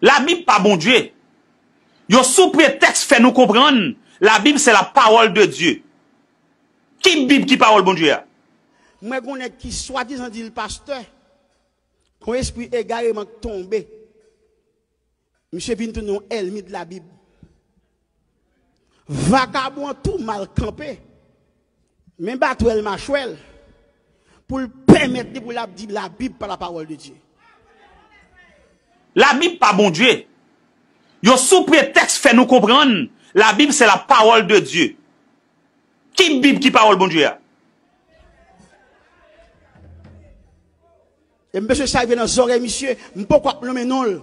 La Bible pas bon Dieu. Yo sous prétexte fait nous comprendre. La Bible c'est la parole de Dieu. Qui Bible qui parole bon Dieu? Moi connais qui soi-disant dit le pasteur. Quand esprit égarément tombé. Monsieur vient tout nous ennemi de la Bible. Vagabond tout mal campé. Même battre elle machouel pour le permettre pour la dire la Bible par la parole de Dieu. La Bible pas bon Dieu. Yo sous prétexte fait nous comprendre. La Bible c'est la parole de Dieu. Qui Bible qui parole bon Dieu? Et monsieur ça vient dans les oreilles, monsieur, je ne peux pas nommer non.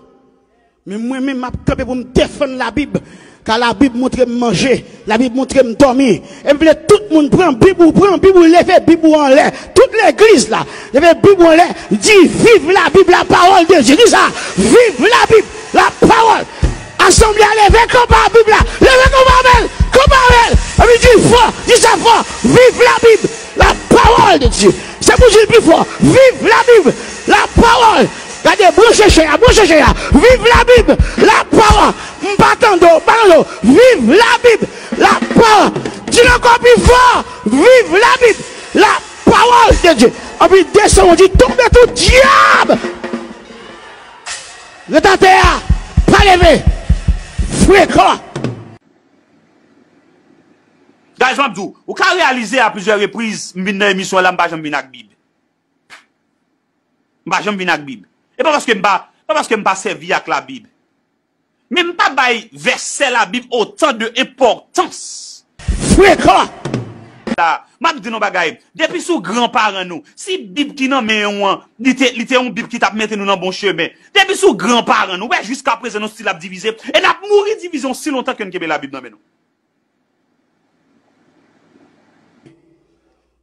Mais moi-même, je suis pour me défendre la Bible. Car la Bible montre me manger, la Bible montre me dormir. Et puis tout le monde prend la Bible, lever Bible en l'air. Toute l'église là, lever Bible en l'air, dit vive la Bible, la parole de Dieu. Dis ça, vive la Bible, la parole. Assemblée à lever comme la Bible là, lever comme elle. Et puis dit fort, dis ça fort, vive la Bible, la parole de Dieu. C'est pour dire le plus fort, vive la Bible, la parole. Regardez, branchez chez vive la Bible, la parole. M'battando, vive la Bible, la parole. Dis encore plus fort, vive la Bible, la parole de Dieu. Et puis descend, on dit tombez tout diable. Le terre, pas levé, fréquent. Guys, Mabdou, vous avez réalisé à plusieurs reprises, une émission là, je ne avec Bible. Je ne avec Bible. Et pas parce que je ne pas servi avec la Bible. Même pas bail verser la Bible autant de importance. Fréquent. M'a dit non bagay. Depuis sous grands-parents nous, si Bible qui nan men yon, li te un Bible qui t'a mette nous dans bon chemin. Depuis sous grands-parents nous, jusqu'à présent nous style a divisé et n'a mouri division si longtemps que nous kebe la Bible dans men nous.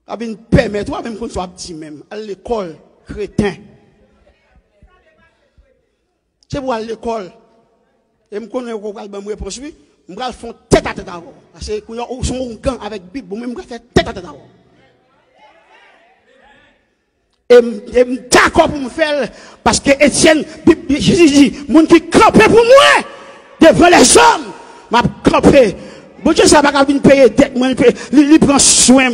A bien permettre toi même qu'on soit petit même à l'école crétin. C'est pour aller à l'école. Et je connais qu'on va me poursuivre, je vais faire tête à tête d'abord. Parce que quand on sont un gang avec Bible, je vais faire tête à tête d'abord. Et je d'accord pour me faire, parce que Étienne, Jésus dit, mon qui campé pour moi, devant les hommes, m'a campé. Bon Dieu, ça va pas payer dette, moi, il prend soin.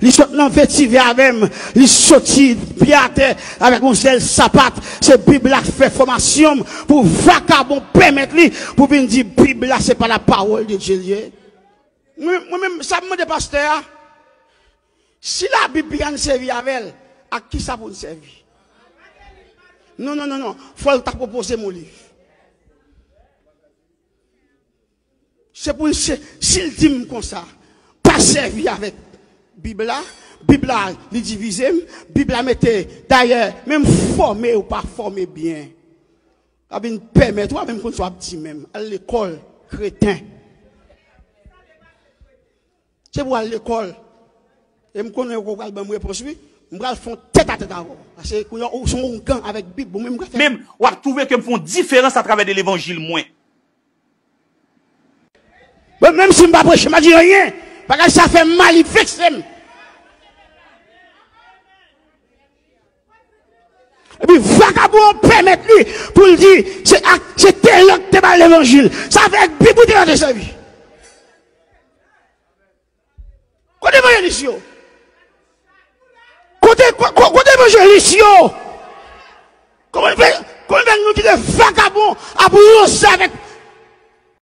Il saute dans vétiver avec moi. Il saute pied à terre avec mon seul sapat. C'est Bible là fait formation pour vagabond permettre lui pour venir dire Bible là c'est pas la parole de Dieu. Moi-même, ça me demande pasteur. Si la Bible vient servir avec elle, à qui ça va servir? Non. Faut le proposer mon livre. C'est pour s'il dit comme ça, pas servir avec Bible là, il divise, Bible là mettez, d'ailleurs, même formé ou pas formé bien. Ça vient permettre, toi même qu'on soit petit même, à l'école, crétin. C'est pour aller à l'école. Et je connais qu'on va me poursuivre, je vais faire tête à tête d'abord. Parce que quand on sont un gang avec Bible, même, on va trouver qu'ils font différence à travers de l'évangile moins. Même si je ne vais pas prêcher, je ne dis rien. Parce que ça fait mal, il vexe. Et puis, vagabond permet lui pour lui dire, c'est tel que tu as l'évangile. Ça fait Bible de sa vie. Côté évangéliste, côté évangéliste, comment nous qui des vagabonds à boulonger avec